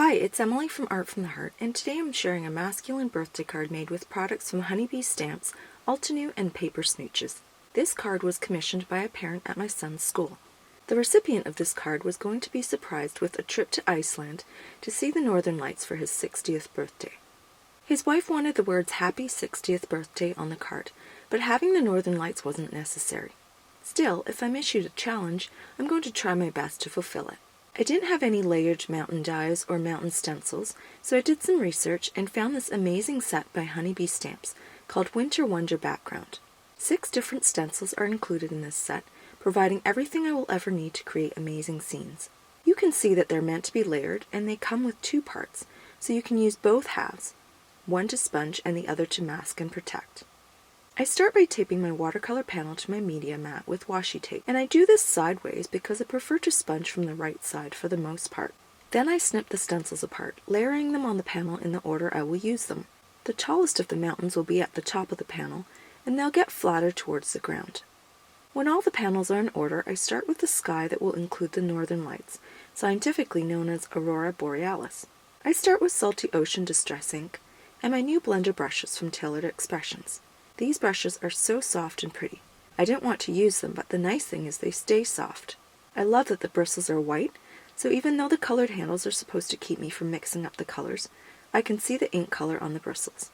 Hi, it's Emily from Art from the Heart, and today I'm sharing a masculine birthday card made with products from HoneyBee Stamps, Altenew and Paper Smooches. This card was commissioned by a parent at my son's school. The recipient of this card was going to be surprised with a trip to Iceland to see the Northern Lights for his 60th birthday. His wife wanted the words Happy 60th Birthday on the card, but having the Northern Lights wasn't necessary. Still, if I'm issued a challenge, I'm going to try my best to fulfill it. I didn't have any layered mountain dies or mountain stencils, so I did some research and found this amazing set by HoneyBee Stamps called Winter Wonder Background. 6 different stencils are included in this set, providing everything I will ever need to create amazing scenes. You can see that they're meant to be layered, and they come with 2 parts, so you can use both halves, one to sponge and the other to mask and protect. I start by taping my watercolor panel to my media mat with washi tape, and I do this sideways because I prefer to sponge from the right side for the most part. Then I snip the stencils apart, layering them on the panel in the order I will use them. The tallest of the mountains will be at the top of the panel, and they'll get flatter towards the ground. When all the panels are in order, I start with the sky that will include the Northern Lights, scientifically known as Aurora Borealis. I start with Salty Ocean Distress ink and my new blender brushes from Tailored Expressions. These brushes are so soft and pretty. I didn't want to use them, but the nice thing is they stay soft. I love that the bristles are white, so even though the colored handles are supposed to keep me from mixing up the colors, I can see the ink color on the bristles.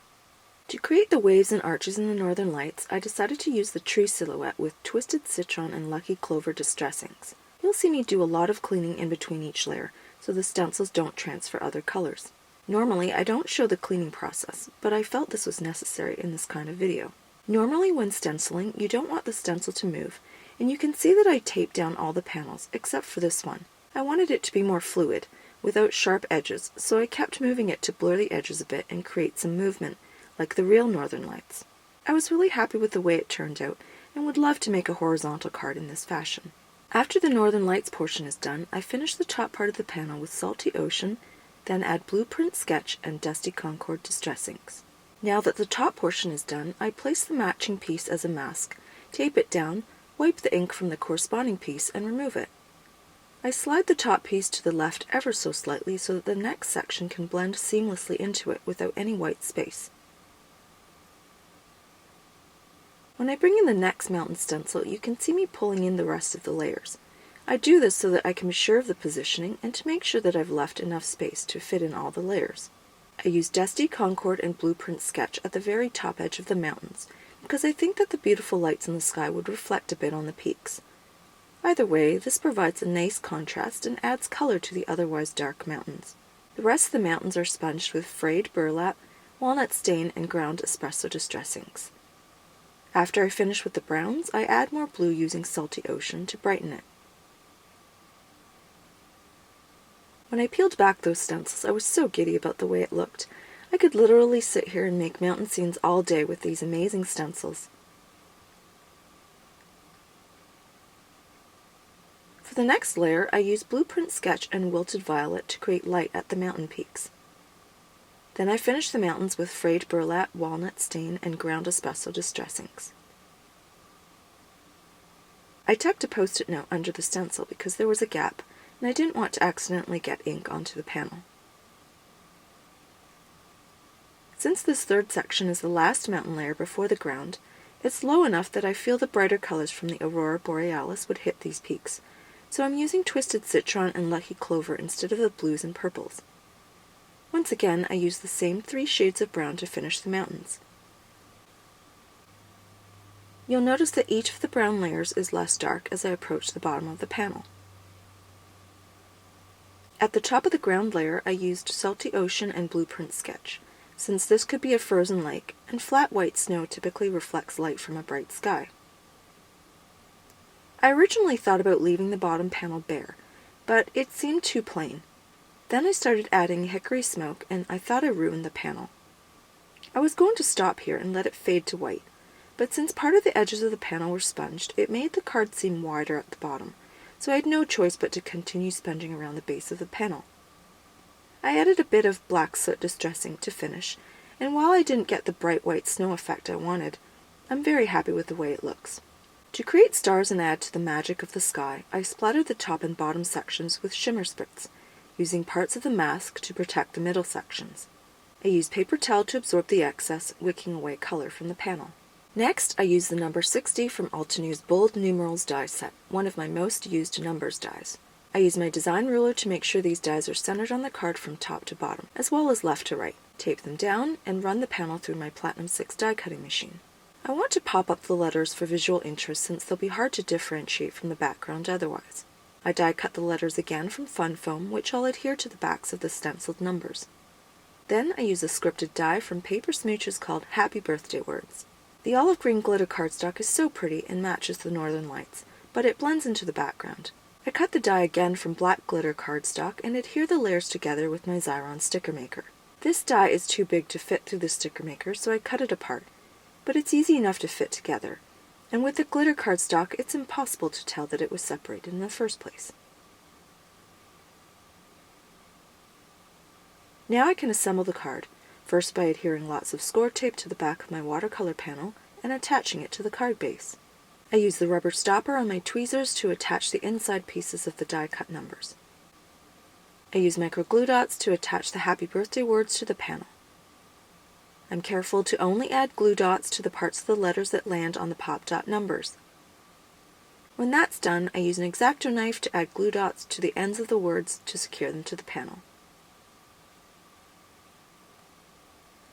To create the waves and arches in the Northern Lights, I decided to use the tree silhouette with Twisted Citron and Lucky Clover distress inks. You'll see me do a lot of cleaning in between each layer, so the stencils don't transfer other colors. Normally, I don't show the cleaning process, but I felt this was necessary in this kind of video. Normally when stenciling, you don't want the stencil to move, and you can see that I taped down all the panels, except for this one. I wanted it to be more fluid, without sharp edges, so I kept moving it to blur the edges a bit and create some movement, like the real Northern Lights. I was really happy with the way it turned out, and would love to make a horizontal card in this fashion. After the Northern Lights portion is done, I finish the top part of the panel with Salty Ocean, then add Blueprint Sketch and Dusty Concord distress inks. Now that the top portion is done, I place the matching piece as a mask, tape it down, wipe the ink from the corresponding piece, and remove it. I slide the top piece to the left ever so slightly so that the next section can blend seamlessly into it without any white space. When I bring in the next mountain stencil, you can see me pulling in the rest of the layers. I do this so that I can be sure of the positioning and to make sure that I've left enough space to fit in all the layers. I use Dusty Concord and Blueprint Sketch at the very top edge of the mountains because I think that the beautiful lights in the sky would reflect a bit on the peaks. Either way, this provides a nice contrast and adds color to the otherwise dark mountains. The rest of the mountains are sponged with frayed burlap, walnut stain, and ground espresso distress inks. After I finish with the browns, I add more blue using Salty Ocean to brighten it. When I peeled back those stencils, I was so giddy about the way it looked. I could literally sit here and make mountain scenes all day with these amazing stencils. For the next layer, I used Blueprint Sketch and Wilted Violet to create light at the mountain peaks. Then I finished the mountains with frayed burlap, walnut stain, and ground espresso distress inks. I tucked a post-it note under the stencil because there was a gap, and I didn't want to accidentally get ink onto the panel. Since this third section is the last mountain layer before the ground, it's low enough that I feel the brighter colors from the Aurora Borealis would hit these peaks, so I'm using Twisted Citron and Lucky Clover instead of the blues and purples. Once again, I use the same 3 shades of brown to finish the mountains. You'll notice that each of the brown layers is less dark as I approach the bottom of the panel. At the top of the ground layer, I used Salty Ocean and Blueprint Sketch, since this could be a frozen lake, and flat white snow typically reflects light from a bright sky. I originally thought about leaving the bottom panel bare, but it seemed too plain. Then I started adding hickory smoke, and I thought I ruined the panel. I was going to stop here and let it fade to white, but since part of the edges of the panel were sponged, it made the card seem wider at the bottom, so I had no choice but to continue sponging around the base of the panel. I added a bit of black soot distress ink to finish, and while I didn't get the bright white snow effect I wanted, I'm very happy with the way it looks. To create stars and add to the magic of the sky, I splattered the top and bottom sections with shimmer spritz, using parts of the mask to protect the middle sections. I use paper towel to absorb the excess, wicking away color from the panel. Next, I use the number 60 from Altenew's Bold Numerals die set, one of my most used numbers dies. I use my design ruler to make sure these dies are centered on the card from top to bottom, as well as left to right. Tape them down and run the panel through my Platinum 6 die cutting machine. I want to pop up the letters for visual interest since they'll be hard to differentiate from the background otherwise. I die cut the letters again from Fun Foam, which I'll adhere to the backs of the stenciled numbers. Then I use a scripted die from Paper Smooches called Happy Birthday Words. The olive green glitter cardstock is so pretty and matches the northern lights, but it blends into the background. I cut the die again from black glitter cardstock and adhere the layers together with my Xyron sticker maker. This die is too big to fit through the sticker maker, so I cut it apart, but it's easy enough to fit together, and with the glitter cardstock it's impossible to tell that it was separated in the first place. Now I can assemble the card, first by adhering lots of score tape to the back of my watercolor panel and attaching it to the card base. I use the rubber stopper on my tweezers to attach the inside pieces of the die-cut numbers. I use micro glue dots to attach the happy birthday words to the panel. I'm careful to only add glue dots to the parts of the letters that land on the pop dot numbers. When that's done, I use an X-Acto knife to add glue dots to the ends of the words to secure them to the panel.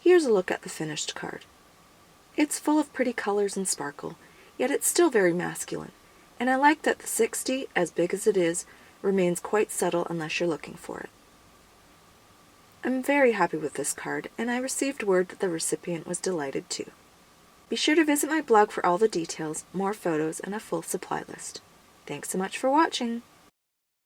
Here's a look at the finished card. It's full of pretty colors and sparkle, yet it's still very masculine, and I like that the 60, as big as it is, remains quite subtle unless you're looking for it. I'm very happy with this card, and I received word that the recipient was delighted too. Be sure to visit my blog for all the details, more photos, and a full supply list. Thanks so much for watching!